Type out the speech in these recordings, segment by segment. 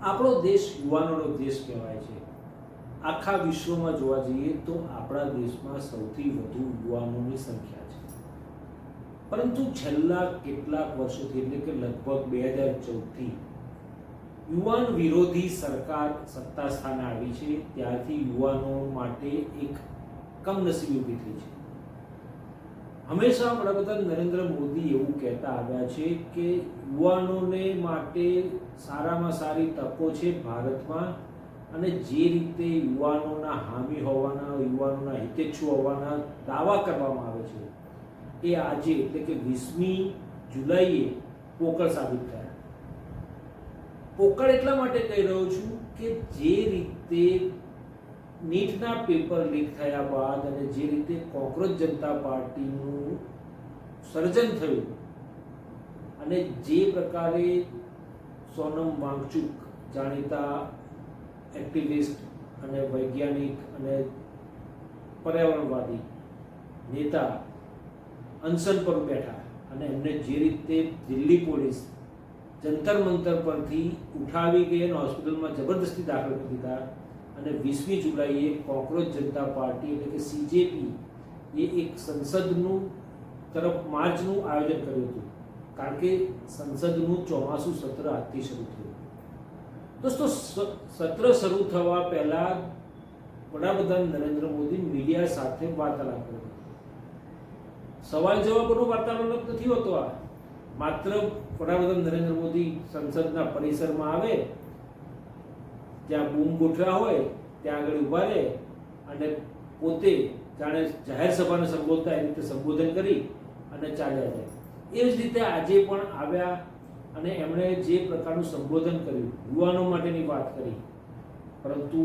આપણો દેશ યુવાનોનો દેશ કહેવાય છે. આખા વિશ્વમાં જોવા જઈએ તો આપણા દેશમાં સૌથી વધુ યુવાનોની સંખ્યા છે. પરંતુ છેલ્લા કેટલાક વર્ષોથી એટલે કે લગભગ 2014થી યુવાન વિરોધી સરકાર સત્તા સ્થાને આવી છે ત્યારથી યુવાનો માટે એક કમનસીબી ઊભી થઈ છે. હંમેશા વડાપ્રધાન નરેન્દ્ર મોદી એવું કહેતા આવ્યા છે કે યુવાનોને માટે સારામાં સારી તકો છે ભારતમાં, અને જે રીતે યુવાનોના હામી હોવાના, યુવાનોના હિતેચ્છુ હોવાના દાવા કરવામાં આવે છે એ આજે એટલે કે 20મી જુલાઈએ પોકળ સાબિત થયા. પોકળ એટલા માટે કહી રહ્યો છું કે જે રીતે નીટના પેપર લીક થયા બાદ અને જે રીતે કોંગ્રેસ જનતા પાર્ટીનું સર્જન થયું અને જે પ્રકારે સોનમ વાંગચુક જાણીતા એક્ટિવિસ્ટ અને વૈજ્ઞાનિક અને પર્યાવરણવાદી નેતા અનશન પર બેઠા અને એમને જે રીતે દિલ્હી પોલીસ જંતર મંતર પરથી ઉઠાવી ગઈ અને હોસ્પિટલમાં જબરદસ્તી દાખલ કરી દીધા, અને 20મી જુલાઈએ કોંગ્રેસ જનતા પાર્ટી એટલે કે CJP એ એક સંસદનું તરફ માર્ચનું આયોજન કર્યું હતું, કારણ કે સંસદનું ચોમાસું સત્ર આજથી શરૂ થયું. દોસ્તો, સત્ર શરૂ થવા પહેલા વડાપ્રધાન નરેન્દ્ર મોદી મીડિયા સાથે વાર્તાલાપ કર્યો. સવાલ જવાબનો વાર્તાલાપ નથી હોતો. આ માત્ર વડાપ્રધાન નરેન્દ્ર મોદી સંસદના પરિસરમાં આવે, ત્યાં બૂમ ગોઠવ્યા હોય ત્યાં આગળ ઊભા રહે અને પોતે જાણે જાહેર સભાને સંબોધતા એ રીતે સંબોધન કરી અને ચાલ્યા જાય. એ જ રીતે આજે પણ આવ્યા અને એમણે જે પ્રકારનું સંબોધન કર્યું, યુવાનો માટેની વાત કરી, પરંતુ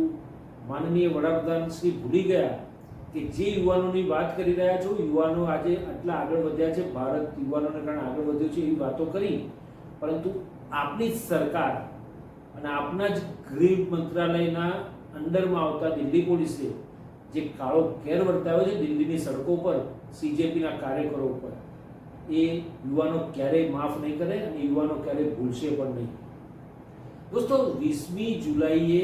માનનીય વડાપ્રધાન શ્રી ભૂલી ગયા કે જે યુવાનોની વાત કરી રહ્યા છો, યુવાનો આજે આટલા આગળ વધ્યા છે, ભારત યુવાનોને કારણે આગળ વધ્યું છે એવી વાતો કરી, પરંતુ આપની જ સરકાર અને આપના જ ગૃહ મંત્રાલયના અંડરમાં આવતા દિલ્હી પોલીસે જે કાળો કેર વર્તાવ્યો છે દિલ્હીની સડકો પર CJPના કાર્યકરો ઉપર, એ યુવાનો ક્યારેય માફ નહીં કરે અને યુવાનો ક્યારેય ભૂલશે પણ નહીં. દોસ્તો, 20મી જુલાઈએ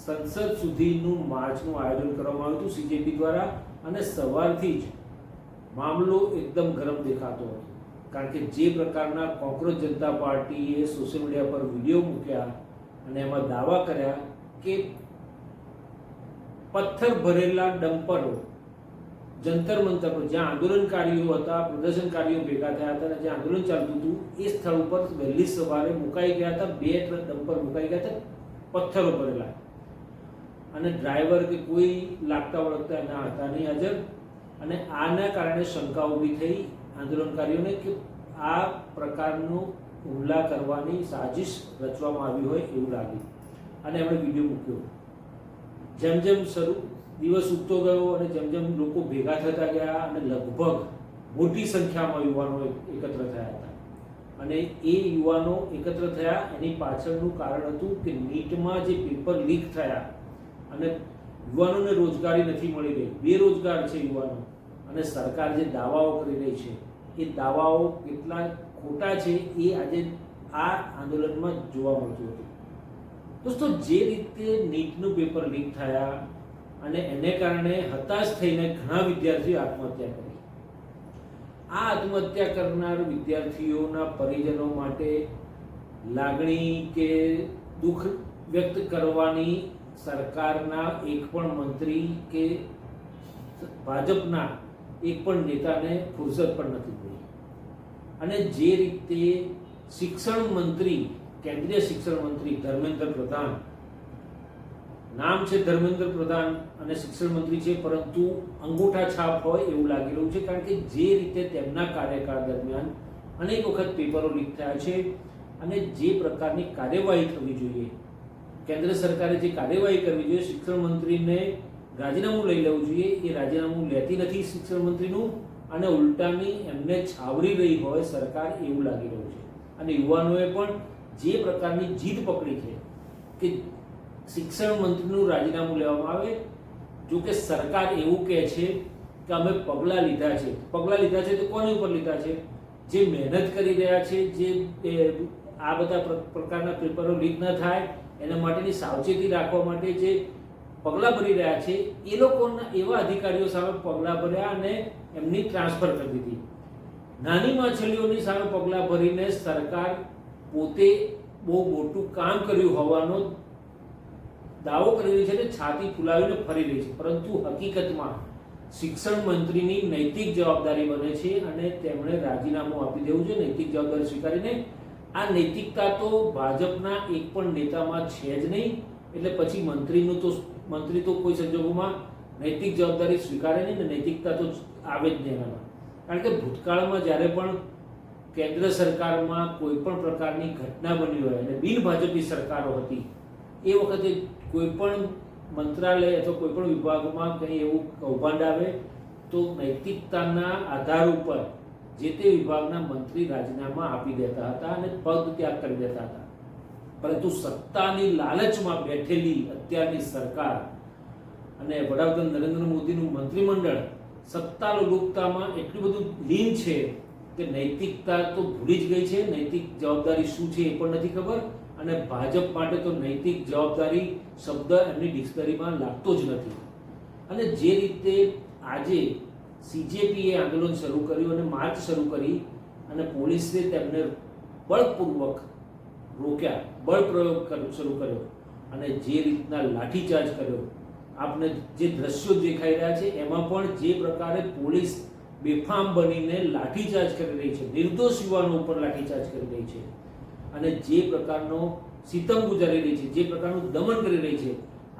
સંસદ સુધીનું માર્ચનું આયોજન કરવામાં આવ્યું હતું CJP દ્વારા, અને સવારથી જ મામલો એકદમ ગરમ દેખાતો હતો, કારણ કે જે પ્રકારના કોંગ્રેસ જનતા પાર્ટીએ સોશિયલ મીડિયા પર વિડીયો મૂક્યા અને એમાં દાવા કર્યા કે પથ્થર ભરેલા ડમ્પરો જંતર મંતર પર જ્યાં આંદોલનકારીઓ હતા, પ્રદર્શનકારીઓ ભેગા થયા હતા અને જ્યાં આંદોલન ચાલતું હતું એ સ્થળ ઉપર વહેલી સવારે મુકાઈ ગયા હતા. 2 ટ્રક ડમ્પર મુકાઈ ગયા હતા પથ્થરો ભરેલા, અને ડ્રાઈવર કે કોઈ લાગતા વળગતા એના હતા નહીં હાજર. અને આના કારણે શંકા ઊભી થઈ આંદોલનકારીઓને કે આ પ્રકારનું હુમલા કરવાની સાજિશ રચવામાં આવી હોય એવું લાગ્યું, અને એમણે વિડીયો મૂક્યો. જેમ જેમ દિવસ ઉગતો ગયો અને જેમ જેમ લોકો ભેગા થતા ગયા અને લગભગ મોટી સંખ્યામાં યુવાનો એકત્ર થયા હતા, અને એ યુવાનો એકત્ર થયા એની પાછળનું કારણ હતું કે નીટમાં જે પેપર લીક થયા અને યુવાનોને રોજગારી નથી મળી રહી, બેરોજગાર છે યુવાનો, અને સરકાર જે દાવાઓ કરી રહી છે એ દાવાઓ કેટલા ખોટા છે એ આજે આ આંદોલનમાં જોવા મળતું હતું. દોસ્તો, જે રીતે નીટનું પેપર લીક થયા અને એને કારણે હતાશ થઈને ઘણા વિદ્યાર્થીઓ આત્મહત્યા કરી. આ આત્મહત્યા કરનાર વિદ્યાર્થીઓના પરિજનો માટે લાગણી કે દુઃખ વ્યક્ત કરવાની સરકારના એક પણ મંત્રી કે ભાજપના એક પણ નેતાને ફુરસદ પણ નથી મળી. અને જે રીતે શિક્ષણ મંત્રી, કેન્દ્રીય શિક્ષણ મંત્રી ધર્મેન્દ્ર પ્રધાન, નામ છે ધર્મેન્દ્ર પ્રધાન અને શિક્ષણ મંત્રી છે, પરંતુ અંગૂઠા છાપ હોય એવું લાગી રહ્યું છે, કારણ કે જે રીતે તેમના કાર્યકાળ દરમિયાન અનેક વખત પેપરો લીક થયા છે અને જે પ્રકારની કાર્યવાહી થવી જોઈએ, કેન્દ્ર સરકારે જે કાર્યવાહી કરવી જોઈએ, શિક્ષણ મંત્રીને રાજીનામું લઈ લેવું જોઈએ, એ રાજીનામું લેતી નથી શિક્ષણ મંત્રીનું, અને ઉલટાની એમને છાવરી રહી હોય સરકાર એવું લાગી રહ્યું છે. અને યુવાનોએ પણ જે પ્રકારની જીદ પકડી છે કે શિક્ષણ મંત્રીનું રાજીનામું લેવામાં આવે, જો કે સરકાર એવું કહે છે કે અમે પગલાં લીધા છે. પગલાં લીધા છે તો કોની ઉપર લીધા છે? જે મહેનત કરી રહ્યા છે, જે આ બધા પ્રકારના પેપરો લીક ન થાય એના માટેની સાવચેતી રાખવા માટે જે પગલાં ભરી રહ્યા છે એ લોકોના એવા અધિકારીઓ સામે પગલાં ભર્યા અને એમની ટ્રાન્સફર કરી દીધી. નાની માછલીઓની સામે પગલાં ભરીને સરકાર પોતે બહુ મોટું કામ કર્યું હોવાનો દાવો કરી રહી છે અને છાતી ફુલાવીને ફરી રહી છે, પરંતુ હકીકતમાં શિક્ષણ મંત્રીની નૈતિક જવાબદારી બને છે અને તેમણે રાજીનામું આપી દેવું છે નૈતિક જવાબદારી સ્વીકારીને. આ નૈતિકતા તો ભાજપના એક પણ નેતામાં છે જ નહીં, એટલે પછી મંત્રી તો કોઈ સંજોગોમાં નૈતિક જવાબદારી સ્વીકારે નહીં ને નૈતિકતા તો આવે જ નહીં એનામાં. કારણ કે ભૂતકાળમાં જ્યારે પણ કેન્દ્ર સરકારમાં કોઈ પણ પ્રકારની ઘટના બની હોય અને બિન ભાજપની સરકારો હતી એ વખતે કોઈ પણ મંત્રાલય અથવા કોઈ પણ વિભાગમાં કંઈ એવું કૌભાંડ આવે તો નૈતિકતાના આધાર ઉપર જે તે વિભાગના મંત્રી રાજીનામા આપી દેતા હતા અને પદ ત્યાગ કરી દેતા હતા. પરંતુ સત્તાની લાલચમાં બેઠેલી અત્યારની સરકાર અને વડાપ્રધાન નરેન્દ્ર મોદીનું મંત્રીમંડળ સત્તાલોલુપતામાં એટલું બધું લીન છે કે નૈતિકતા તો ભૂલી જ ગઈ છે. નૈતિક જવાબદારી શું છે એ પણ નથી ખબર અને ભાજપ માટે તો નૈતિક જવાબદારી શબ્દ એમની ડિક્શનરીમાં લાગતો જ નથી. અને જે રીતે આજે સીજેપીએ આંદોલન શરૂ કર્યું અને માર્ચ શરૂ કરી અને પોલીસે તેમને બળપૂર્વક રોક્યા, બળ પ્રયોગ શરૂ કર્યો અને જે રીતના લાઠીચાર્જ કર્યો, આપને જે દ્રશ્યો દેખાઈ રહ્યા છે એમાં પણ જે પ્રકારે પોલીસ બેફામ બનીને લાઠીચાર્જ કરી રહી છે, નિર્દોષ યુવાનો ઉપર લાઠીચાર્જ કરી રહી છે અને જે પ્રકારનો સિતમ ગુજારી રહી છે, જે પ્રકારનું દમન કરી રહી છે,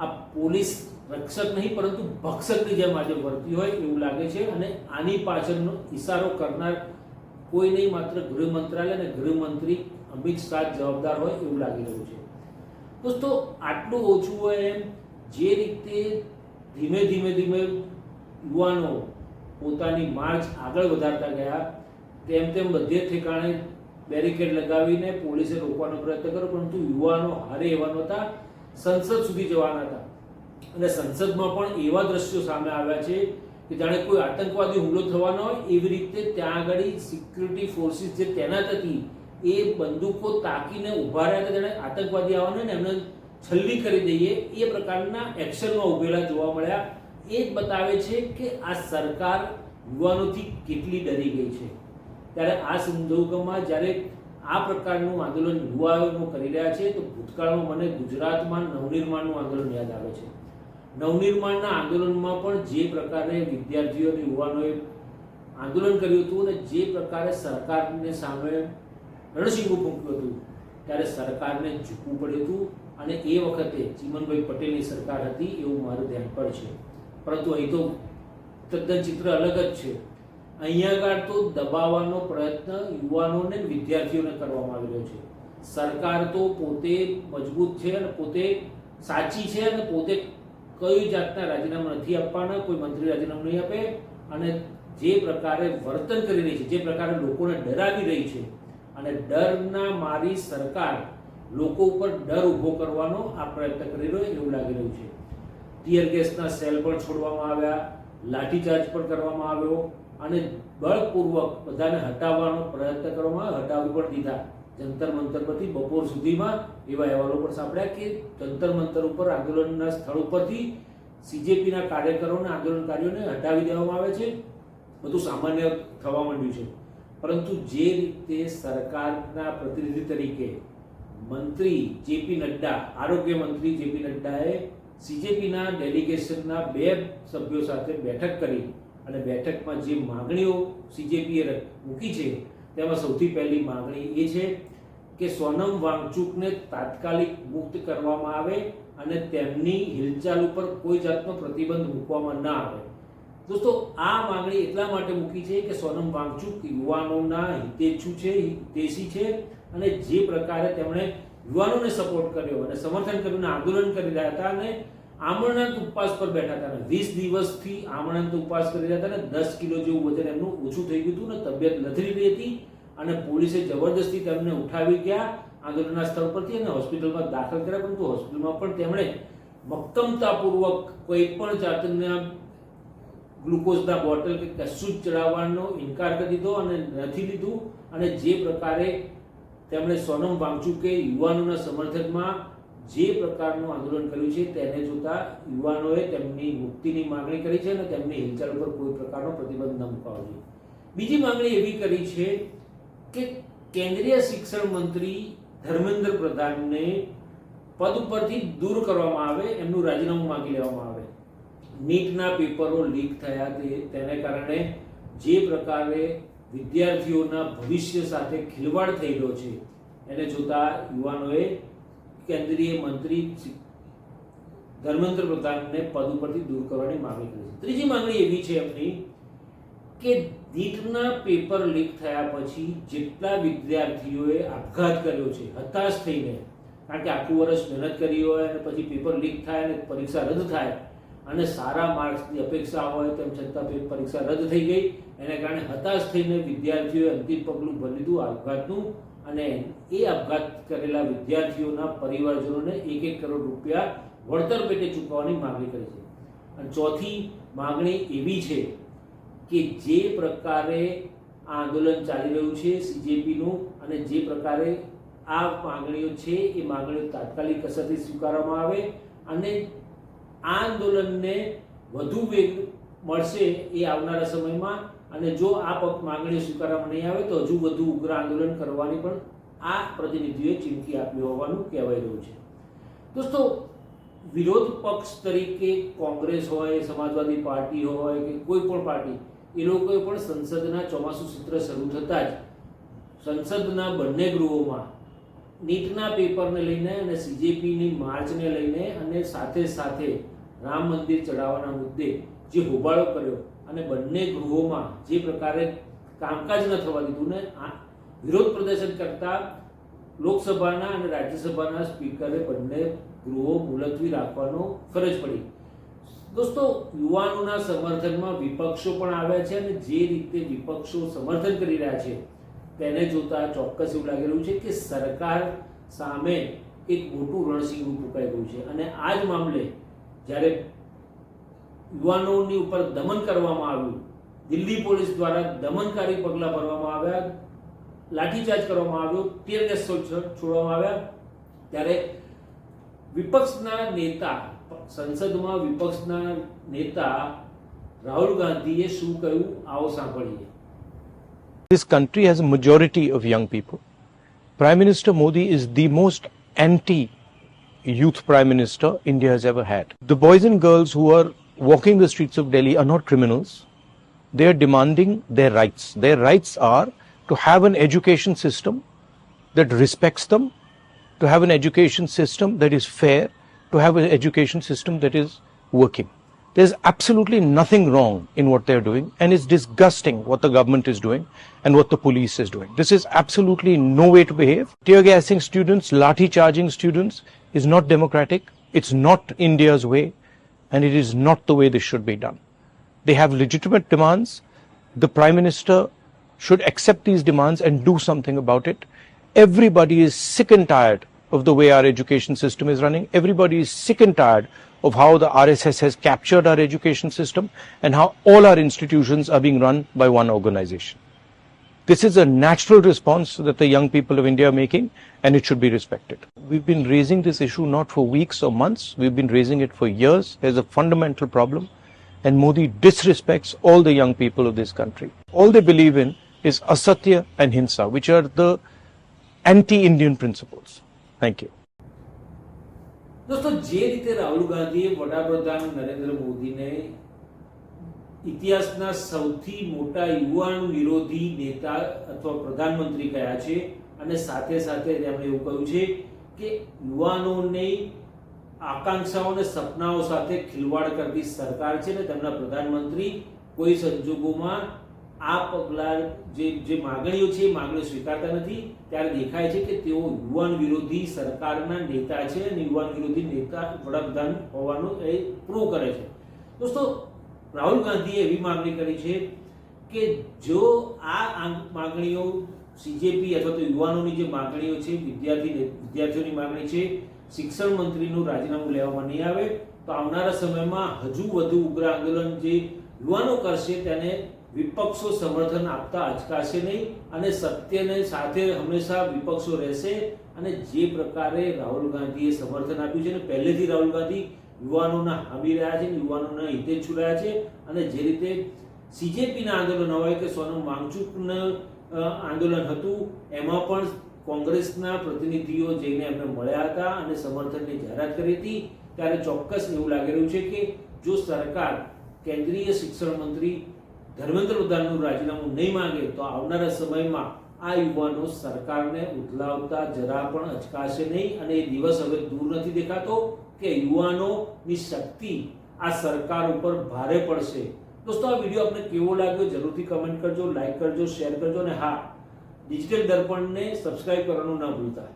આ પોલીસ રક્ષક નહીં પરંતુ ભક્ષકની જેમ આજે વર્તી હોય એવું લાગે છે. અને આની પાછળનો ઈશારો કરનાર કોઈ નહીં, માત્ર ગૃહ મંત્રાલય અને ગૃહમંત્રી અમિત શાહ જવાબદાર હોય એવું લાગી રહ્યું છે. દોસ્તો, આટલું ઓછું હોય એમ જે રીતે ધીમે ધીમે યુવાનો પોતાની માર્ચ આગળ વધારતા ગયા તેમ બધે ઠેકાણે બેરિકેડ લગાવીને પોલીસે રોકવાનો પ્રયત્ન કર્યો, પરંતુ યુવાનો હારે એવા નહોતા, સંસદ સુધી જવાના હતા. અને સંસદમાં પણ એવા દ્રશ્યો સામે આવ્યા છે કે જાણે કોઈ આતંકવાદી હુમલો થવાનો હોય એવી રીતે ત્યાં આગળ સિક્યુરિટી ફોર્સિસ જે તૈનાત હતી એ બંદૂકો તાકીને ઊભા રહ્યા હતા, જાણે આતંકવાદી આવવાને ને એમને છલ્લી કરી દઈએ એ પ્રકારના એક્શનમાં ઉભેલા જોવા મળ્યા. એ જ બતાવે છે કે આ સરકાર યુવાનોથી કેટલી ડરી ગઈ છે. ત્યારે આ સંજોગોમાં જ્યારે આ પ્રકારનું આંદોલન યુવાનો કરી રહ્યા છે તો ભૂતકાળમાં મને ગુજરાતમાં નવનિર્માણનું આંદોલન યાદ આવે છે. નવનિર્માણના આંદોલનમાં પણ જે પ્રકારે વિદ્યાર્થીઓ અને યુવાનોએ આંદોલન કર્યું હતું અને જે પ્રકારે સરકારને સામે રણશીંગું ફૂંક્યું હતું ત્યારે સરકારને ઝૂકવું પડ્યું હતું અને એ વખતે ચીમનભાઈ પટેલની સરકાર હતી એવું મારું ધ્યાન પર છે. પરંતુ અહીં તો તદ્દન ચિત્ર અલગ જ છે. અહીંયા આગળ તો દબાવવાનો પ્રયત્ન યુવાનોને વિદ્યાર્થીઓને કરવામાં આવી રહ્યો છે. સરકાર તો પોતે મજબૂત છે અને પોતે સાચી છે અને પોતે કઈ જાતના રાજીનામા નથી આપવાના, કોઈ મંત્રી રાજીનામું નહીં આપે અને જે પ્રકારે વર્તન કરી રહી છે, જે પ્રકારે લોકોને ડરાવી રહી છે અને ડરના મારી સરકાર લોકો ઉપર ડર ઊભો કરવાનો આ પ્રયત્ન કરી રહ્યો એવું લાગી રહ્યું છે. ટીયર ગેસના સેલ પણ છોડવામાં આવ્યા, લાઠીચાર્જ પણ કરવામાં આવ્યો અને બળપૂર્વક બધાને હટાવવાનો પ્રયત્ન કરવામાં હટાવી પણ દીધા. જંતર મંતર પરથી બપોર સુધીમાં એવા અહેવાલો પણ સાંભળ્યા કે જંતર મંતર ઉપર આંદોલનના સ્થળ ઉપરથી સીજેપીના કાર્યકરોને આંદોલનકારીઓને હટાવી દેવામાં આવે છે. બધું સામાન્ય થવા માંડ્યું છે. પરંતુ જે રીતે સરકારના પ્રતિનિધિ તરીકે મંત્રી જેપી નડ્ડા, આરોગ્ય મંત્રી જેપી નડ્ડાએ સીજેપીના ડેલિગેશનના 2 સભ્યો સાથે બેઠક કરી અને બેઠકમાં જે માંગણીઓ સીજેપીએ મૂકી છે તેમાં સૌથી પહેલી માંગણી એ છે કે સોનમ વાંગચુકને તાત્કાલિક મુક્ત કરવામાં આવે અને તેમની હિલચાલ ઉપર કોઈ જાતનો પ્રતિબંધ મૂકવામાં ના આવે. દોસ્તો, આ માંગણી એટલા માટે મૂકી છે કે સોનમ વાંગચુક યુવાનોના હિતેચ્છુ છે, હિતેશી છે અને જે પ્રકારે તેમણે યુવાનોને સપોર્ટ કર્યો અને સમર્થન કર્યું અને આંદોલન કરી રહ્યા હતા અને આમરણાંત ઉપવાસ પર બેઠા હતા અને 20 દિવસથી આમરણાંત ઉપવાસ કરી રહ્યા હતા અને 10 કિલો જેવું વજન એમનું ઓછું થઈ ગયું હતું અને તબિયત લથડી રહી હતી અને પોલીસે જબરદસ્તી તેમને ઉઠાવી ગયા આંદોલનના સ્થળ પરથી અને હોસ્પિટલમાં દાખલ કર્યા. પરંતુ હોસ્પિટલમાં પણ તેમણે મક્કમતાપૂર્વક કોઈ પણ જાતના ગ્લુકોઝના બોટલ કે કશું જ ચડાવવાનો ઇનકાર કરી દીધો અને નથી લીધું. અને જે પ્રકારે તેમણે સોનમ વાંગચુકે યુવાનોના સમર્થનમાં જે પ્રકારનું આંદોલન કર્યું છે તેને જોતા યુવાનોએ તેમની મુક્તિની માંગણી કરી છે અને તેમની હિલચાલ પર કોઈ પ્રકારનો પ્રતિબંધ ન મૂકવો જોઈએ. બીજી માંગણી એવી કરી છે કે કેન્દ્રીય શિક્ષણ મંત્રી ધર્મેન્દ્ર પ્રધાનને પદ ઉપરથી દૂર કરવામાં આવે, એમનું રાજીનામું માંગી લેવામાં આવે. નીટના પેપરો લીક થયા તેને કારણે જે પ્રકારે વિદ્યાર્થીઓના ભવિષ્ય સાથે ખિલવાડ થયેલો છે એને જોતા યુવાનોએ કેન્દ્રીય મંત્રી ધર્મેન્દ્ર પ્રધાનને પદ ઉપરથી દૂર કરવાની માંગણી કરી છે. ત્રીજી માંગણી એવી છે એમની કે નીટના પેપર લીક થયા પછી જેટલા વિદ્યાર્થીઓએ આપઘાત કર્યો છે હતાશ થઈને, કારણ કે આખું વર્ષ મહેનત કરી હોય અને પછી પેપર લીક થાય અને પરીક્ષા રદ થાય અને સારા માર્ક્સની અપેક્ષા હોય તેમ છતાં પરીક્ષા રદ થઈ ગઈ, એને કારણે હતાશ થઈને વિદ્યાર્થીઓએ અંતિમ પગલું ભરી લીધું આપઘાતનું અને એ આપઘાત કરેલા વિદ્યાર્થીઓના પરિવારજનોને 1 કરોડ રૂપિયા વળતર પેટે ચૂકવવાની માંગણી કરી છે. અને ચોથી માંગણી એવી છે કે જે પ્રકારે આ આંદોલન ચાલી રહ્યું છે સીજેપીનું અને જે પ્રકારે આ માંગણીઓ છે એ માંગણીઓ તાત્કાલિક અસરથી સ્વીકારવામાં આવે અને આ આંદોલનને વધુ વેગ મળશે એ આવનારા સમયમાં. અને જો આ માંગણીઓ સ્વીકારવામાં નહીં આવે તો હજુ વધુ ઉગ્ર આંદોલન કરવાની પણ આ પ્રતિનિધિઓએ ચીમકી આપી હોવાનું કહેવાય રહ્યું છે. દોસ્તો, વિરોધ પક્ષ તરીકે કોંગ્રેસ હોય, સમાજવાદી પાર્ટી હોય કે કોઈ પણ પાર્ટી, એ લોકોએ પણ સંસદના ચોમાસું સત્ર શરૂ થતાં જ સંસદના બંને ગૃહોમાં નીટના પેપરને લઈને અને સીજેપીની માર્ચને લઈને અને સાથે સાથે રામ મંદિર ચઢાવવાના મુદ્દે જે હોબાળો કર્યો અને બંને ગૃહોમાં જે પ્રકારે કામકાજ ન થવા દીધું ને વિરોધ પ્રદર્શન કરતા લોકસભાના અને રાજ્યસભાના સ્પીકરે બંને ગૃહો મુલતવી રાખવાનો ફરજ પડી. દોસ્તો, યુવાનોના સમર્થનમાં વિપક્ષો પણ આવ્યા છે અને જે રીતે વિપક્ષો સમર્થન કરી રહ્યા છે તેને જોતા ચોક્કસ એવું લાગી રહ્યું છે કે સરકાર સામે એક મોટું રણશીંગું ફૂંકાઈ ગયું છે. અને આ જ મામલે જ્યારે યુવાનોની ઉપર દમન કરવામાં આવ્યું, દિલ્હી પોલીસ દ્વારા દમનકારી પગલાં ભરવામાં આવ્યા, લાઠીચાર્જ કરવામાં આવ્યો, ટીયર ગેસ છોડવામાં આવ્યા, ત્યારે વિપક્ષના નેતા, સંસદમાં વિપક્ષના નેતા રાહુલ ગાંધીએ શું કહ્યું આવો સાંભળીએ. This country has a majority of young people. Prime Minister Modi is the most anti-youth Prime Minister India has ever had. The boys and girls who are walking the streets of Delhi are not criminals. They are demanding their rights. Their rights are to have an education system that respects them, to have an education system that is fair, to have an education system that is working. There's absolutely nothing wrong in what they're doing, and it's disgusting what the government is doing and what the police is doing. This is absolutely no way to behave. Tear gassing students, lathi charging students is not democratic. It's not India's way, and it is not the way this should be done. They have legitimate demands. The Prime Minister should accept these demands and do something about it. Everybody is sick and tired of the way our education system is running. Everybody is sick and tired of how the RSS has captured our education system and how all our institutions are being run by one organization. This is a natural response that the young people of India are making, and it should be respected. We've been raising this issue not for weeks or months, we've been raising it for years. There's a fundamental problem, and Modi disrespects all the young people of this country. All they believe in is asatya and hinsa, which are the anti-Indian principles. Thank you. દોસ્તો, જે રીતે રાહુલ ગાંધીએ વડાપ્રધાન નરેન્દ્ર મોદીને ઇતિહાસના સૌથી મોટા યુવાન વિરોધી નેતા અથવા પ્રધાનમંત્રી કહ્યા છે અને સાથે સાથે તેમણે એવું કહ્યું છે કે યુવાનોની આકાંક્ષાઓ અને સપનાઓ સાથે ખિલવાડ કરતી સરકાર છે ને તેમના પ્રધાનમંત્રી કોઈ સંજોગોમાં આ પગલા જે માગણીઓ છે એ માગણીઓ સ્વીકારતા નથી, ત્યારે દેખાય છે કે તેઓ યુવાન વિરોધી સરકારના નેતા છે અને યુવાન વિરોધી નેતા વડાપ્રધાન હોવાનું એ પ્રૂવ કરે છે. દોસ્તો, રાહુલ ગાંધીએ એવી માગણી કરી છે કે જો આ માગણીઓ સીજેપી અથવા તો યુવાનોની જે માગણીઓ છે, વિદ્યાર્થીઓની માગણી છે, શિક્ષણ મંત્રીનું રાજીનામું લેવામાં નહીં આવે તો આવનારા સમયમાં હજુ વધુ ઉગ્ર આંદોલન જે યુવાનો કરશે તેને વિપક્ષો સમર્થન આપતા અચકાશે નહીં અને સત્યને સાથે હંમેશા વિપક્ષો રહેશે. અને જે પ્રકારે રાહુલ ગાંધીએ સમર્થન આપ્યું છે, અને પહેલેથી રાહુલ ગાંધી યુવાનોના હામી રહ્યા છે, યુવાનોના હિતે છુરાયા છે, અને જે રીતે CJPના આંદોલન હોય કે સોનમ વાંગચુકનું આંદોલન હતું, એમાં પણ કોંગ્રેસના પ્રતિનિધિઓ જઈને એમને મળ્યા હતા અને સમર્થનની જાહેરાત કરી હતી. ત્યારે ચોક્કસ એવું લાગી રહ્યું છે કે જો સરકાર કેન્દ્રીય શિક્ષણ મંત્રી ધર્મેન્દ્ર પ્રધાનનું રાજીનામું નહીં માંગે તો આવનારા સમયમાં આ યુવાનો સરકારને ઉથલાવતા જરા પણ અચકાશે નહીં. અને એ દિવસ હવે દૂર નથી દેખાતો કે યુવાનોની શક્તિ આ સરકાર ઉપર ભારે પડશે. દોસ્તો, આ વિડીયો આપને કેવો લાગ્યો જરૂરથી કમેન્ટ કરજો, લાઈક કરજો, શેર કરજો, અને હા, ડિજિટલ દર્પણને સબસ્ક્રાઇબ કરવાનું ના ભૂલતા.